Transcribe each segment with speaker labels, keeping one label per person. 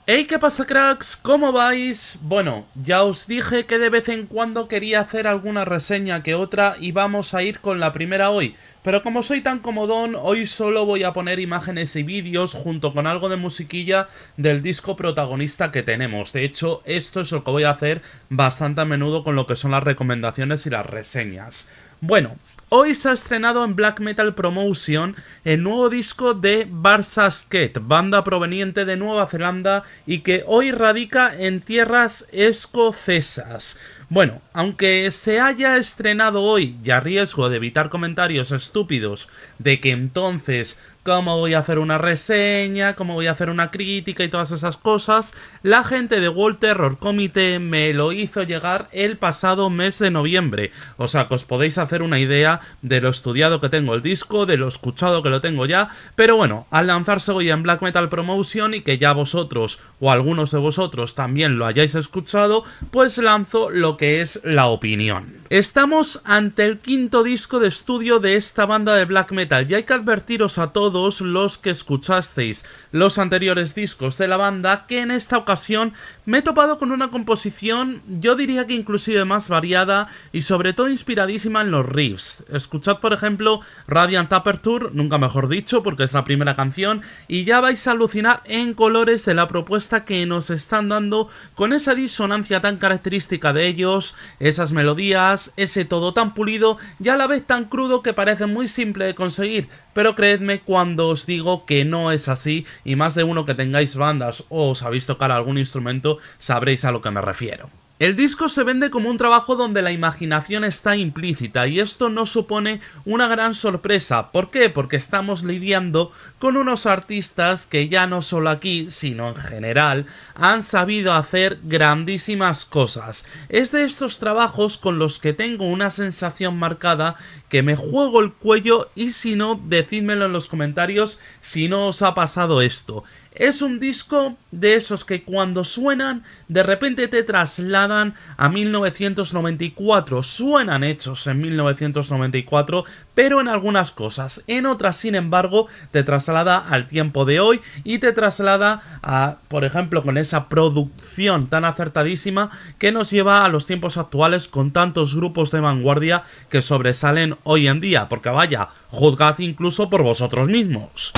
Speaker 1: Hey, ¿qué pasa, cracks? ¿Cómo vais? Bueno, ya os dije que de vez en cuando quería hacer alguna reseña que otra y vamos a ir con la primera hoy. Pero como soy tan comodón, hoy solo voy a poner imágenes y vídeos junto con algo de musiquilla del disco protagonista que tenemos. De hecho, esto es lo que voy a hacer bastante a menudo con lo que son las recomendaciones y las reseñas. Bueno, hoy se ha estrenado en Black Metal Promotion el nuevo disco de Barça Skate, banda proveniente de Nueva Zelanda y que hoy radica en tierras escocesas. Bueno, aunque se haya estrenado hoy y a riesgo de evitar comentarios estúpidos de que entonces cómo voy a hacer una reseña, cómo voy a hacer una crítica y todas esas cosas, la gente de World Terror Committee me lo hizo llegar el pasado mes de noviembre. O sea que os podéis hacer una idea de lo estudiado que tengo el disco, de lo escuchado que lo tengo ya. Pero bueno, al lanzarse hoy en Black Metal Promotion y que ya vosotros o algunos de vosotros también lo hayáis escuchado, pues lanzo lo que es la opinión. Estamos ante el quinto disco de estudio de esta banda de black metal y hay que advertiros a todos los que escuchasteis los anteriores discos de la banda que en esta ocasión me he topado con una composición, yo diría que inclusive más variada y sobre todo inspiradísima en los riffs. Escuchad por ejemplo Radiant Aperture, nunca mejor dicho porque es la primera canción, y ya vais a alucinar en colores de la propuesta que nos están dando con esa disonancia tan característica de ellos, esas melodías, ese todo tan pulido y a la vez tan crudo que parece muy simple de conseguir, pero creedme cuando os digo que no es así, y más de uno que tengáis bandas o os sabéis tocar algún instrumento sabréis a lo que me refiero. El disco se vende como un trabajo donde la imaginación está implícita y esto no supone una gran sorpresa. ¿Por qué? Porque estamos lidiando con unos artistas que ya no solo aquí, sino en general, han sabido hacer grandísimas cosas. Es de estos trabajos con los que tengo una sensación marcada que me juego el cuello y si no, decídmelo en los comentarios si no os ha pasado esto. Es un disco de esos que cuando suenan, de repente te trasladan a 1994. Suenan hechos en 1994, pero en algunas cosas. En otras, sin embargo, te traslada al tiempo de hoy y te traslada a, por ejemplo, con esa producción tan acertadísima que nos lleva a los tiempos actuales con tantos grupos de vanguardia que sobresalen hoy en día. Porque vaya, juzgad incluso por vosotros mismos.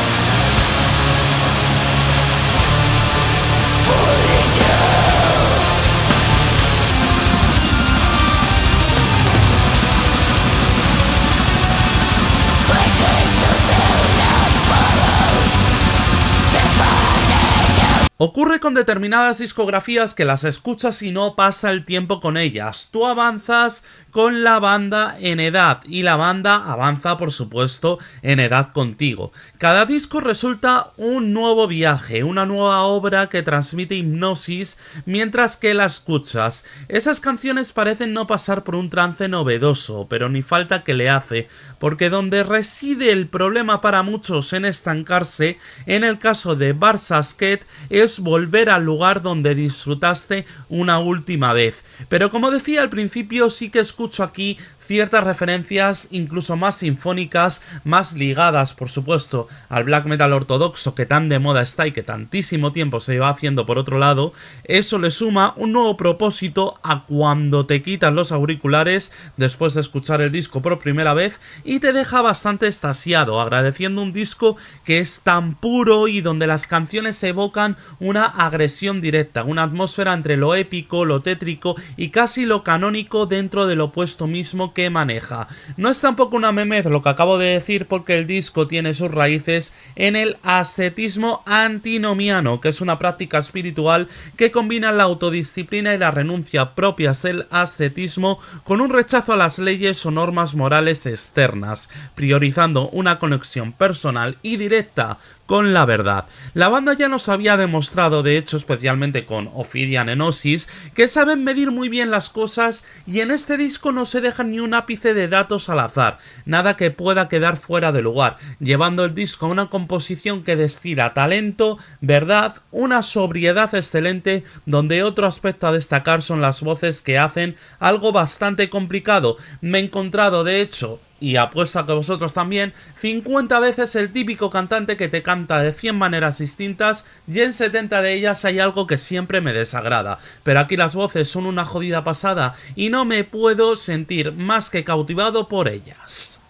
Speaker 1: Ocurre con determinadas discografías que las escuchas y no pasa el tiempo con ellas. Tú avanzas con la banda en edad y la banda avanza, por supuesto, en edad contigo. Cada disco resulta un nuevo viaje, una nueva obra que transmite hipnosis mientras que la escuchas. Esas canciones parecen no pasar por un trance novedoso, pero ni falta que le hace, porque donde reside el problema para muchos en estancarse, en el caso de Barça Skate, es volver al lugar donde disfrutaste una última vez. Pero como decía al principio, sí que escucho aquí ciertas referencias incluso más sinfónicas, más ligadas por supuesto al black metal ortodoxo que tan de moda está y que tantísimo tiempo se va haciendo por otro lado. Eso le suma un nuevo propósito a cuando te quitas los auriculares después de escuchar el disco por primera vez y te deja bastante extasiado, agradeciendo un disco que es tan puro y donde las canciones evocan una agresión directa, una atmósfera entre lo épico, lo tétrico y casi lo canónico dentro del opuesto mismo que maneja. No es tampoco una memez lo que acabo de decir porque el disco tiene sus raíces en el ascetismo antinomiano, que es una práctica espiritual que combina la autodisciplina y la renuncia propias del ascetismo con un rechazo a las leyes o normas morales externas, priorizando una conexión personal y directa con la verdad. La banda ya nos había demostrado, de hecho especialmente con Ophidian Enosis, que saben medir muy bien las cosas y en este disco no se deja ni un ápice de datos al azar, nada que pueda quedar fuera de lugar, llevando el disco a una composición que destila talento, verdad, una sobriedad excelente, donde otro aspecto a destacar son las voces que hacen algo bastante complicado. Me he encontrado de hecho y apuesto a que vosotros también, 50 veces el típico cantante que te canta de 100 maneras distintas y en 70 de ellas hay algo que siempre me desagrada. Pero aquí las voces son una jodida pasada y no me puedo sentir más que cautivado por ellas.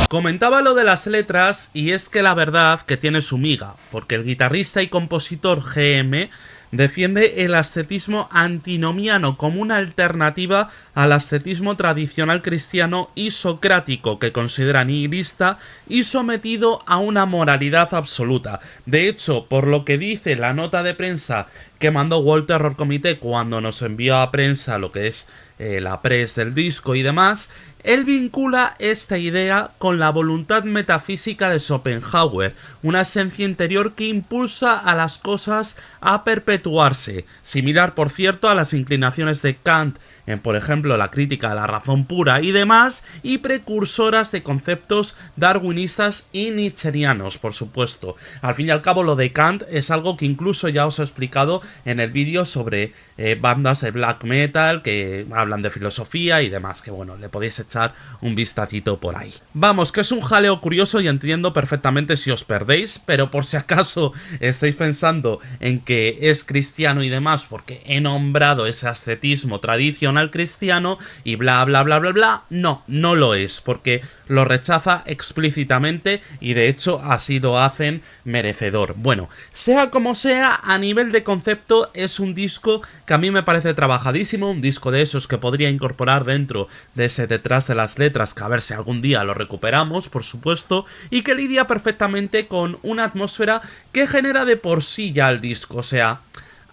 Speaker 1: Comentaba lo de las letras y es que la verdad que tiene su miga, porque el guitarrista y compositor GM defiende el ascetismo antinomiano como una alternativa al ascetismo tradicional cristiano y socrático que considera nihilista y sometido a una moralidad absoluta. De hecho, por lo que dice la nota de prensa que mandó World Terror Committee cuando nos envió a prensa lo que es la press del disco y demás, él vincula esta idea con la voluntad metafísica de Schopenhauer, una esencia interior que impulsa a las cosas a perpetuarse, similar por cierto a las inclinaciones de Kant en por ejemplo la crítica a la razón pura y demás, y precursoras de conceptos darwinistas y nietzscheanos, por supuesto. Al fin y al cabo lo de Kant es algo que incluso ya os he explicado en el vídeo sobre bandas de black metal que hablan de filosofía y demás, que bueno, le podéis echar un vistacito por ahí. Vamos, que es un jaleo curioso y entiendo perfectamente si os perdéis, pero por si acaso estáis pensando en que es cristiano y demás porque he nombrado ese ascetismo tradicional cristiano y bla bla bla bla bla, no lo es, porque lo rechaza explícitamente y de hecho así lo hacen merecedor. Bueno, sea como sea, a nivel de concepto es un disco que a mí me parece trabajadísimo, un disco de esos que podría incorporar dentro de ese detrás de las letras, que a ver si algún día lo recuperamos, por supuesto, y que lidia perfectamente con una atmósfera que genera de por sí ya el disco. O sea,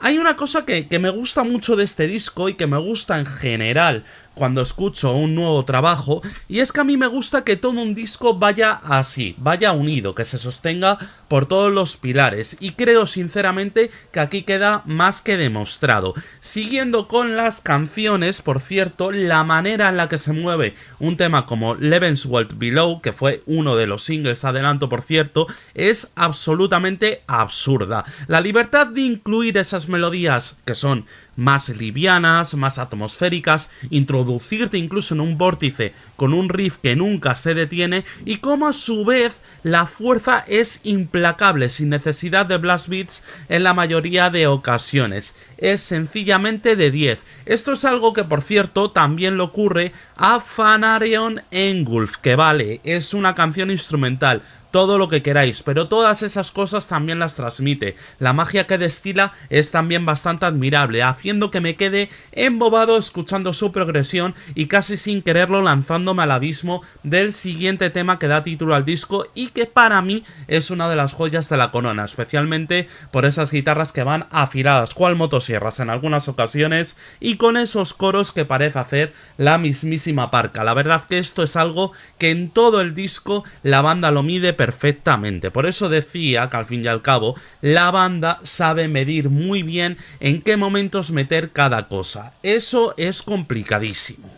Speaker 1: hay una cosa que me gusta mucho de este disco y que me gusta en general cuando escucho un nuevo trabajo, y es que a mí me gusta que todo un disco vaya así, vaya unido, que se sostenga por todos los pilares, y creo sinceramente que aquí queda más que demostrado. Siguiendo con las canciones, por cierto, la manera en la que se mueve un tema como Lebenswelt Below, que fue uno de los singles adelanto por cierto, es absolutamente absurda. La libertad de incluir esas melodías que son más livianas, más atmosféricas, introducirte incluso en un vórtice con un riff que nunca se detiene, y como a su vez la fuerza es implacable sin necesidad de blast beats en la mayoría de ocasiones. Es sencillamente de 10. Esto es algo que por cierto también le ocurre a Fanarion Engulf, que vale, es una canción instrumental, todo lo que queráis, pero todas esas cosas también las transmite. La magia que destila es también bastante admirable, haciendo que me quede embobado escuchando su progresión y casi sin quererlo lanzándome al abismo del siguiente tema que da título al disco y que para mí es una de las joyas de la corona, especialmente por esas guitarras que van afiladas cual motosierras en algunas ocasiones y con esos coros que parece hacer la mismísima Parka. La verdad que esto es algo que en todo el disco la banda lo mide perfectamente. Por eso decía que al fin y al cabo la banda sabe medir muy bien en qué momentos meter cada cosa. Eso es complicadísimo.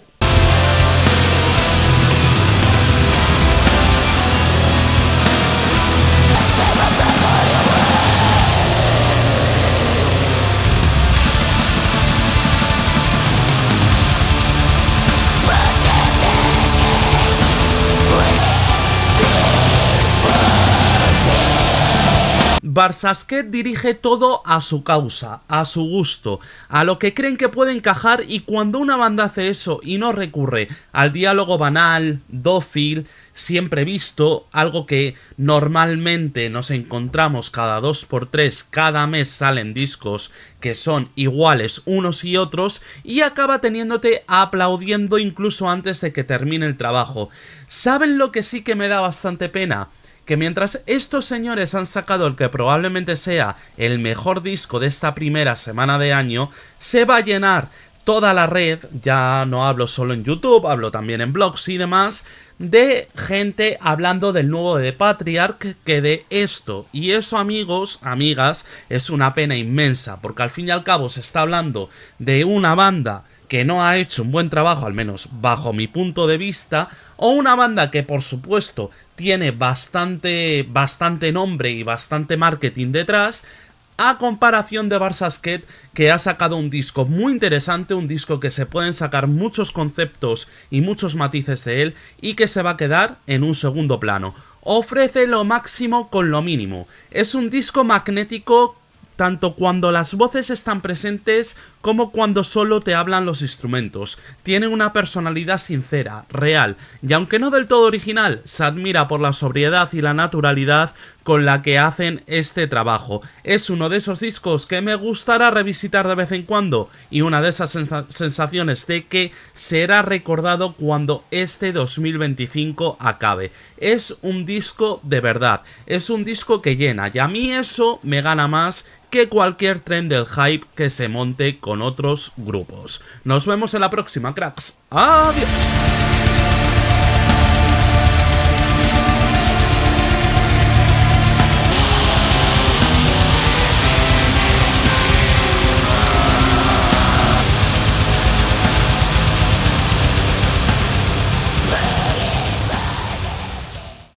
Speaker 1: Barsasket dirige todo a su causa, a su gusto, a lo que creen que puede encajar, y cuando una banda hace eso y no recurre al diálogo banal, dócil, siempre visto, algo que normalmente nos encontramos cada 2x3, cada mes salen discos que son iguales unos y otros, y acaba teniéndote aplaudiendo incluso antes de que termine el trabajo. ¿Saben lo que sí que me da bastante pena? Que mientras estos señores han sacado el que probablemente sea el mejor disco de esta primera semana de año, se va a llenar toda la red, ya no hablo solo en YouTube, hablo también en blogs y demás, de gente hablando del nuevo de Patriarch que de esto. Y eso, amigos, amigas, es una pena inmensa, porque al fin y al cabo se está hablando de una banda que no ha hecho un buen trabajo, al menos bajo mi punto de vista, o una banda que por supuesto tiene bastante nombre y bastante marketing detrás, a comparación de Barsasket, que ha sacado un disco muy interesante, un disco que se pueden sacar muchos conceptos y muchos matices de él y que se va a quedar en un segundo plano. Ofrece lo máximo con lo mínimo. Es un disco magnético tanto cuando las voces están presentes como cuando solo te hablan los instrumentos. Tiene una personalidad sincera, real, y aunque no del todo original, se admira por la sobriedad y la naturalidad con la que hacen este trabajo. Es uno de esos discos que me gustará revisitar de vez en cuando, y una de esas sensaciones de que será recordado cuando este 2025 acabe. Es un disco de verdad, es un disco que llena, y a mí eso me gana más que cualquier tren del hype que se monte con otros grupos. Nos vemos en la próxima, cracks. ¡Adiós!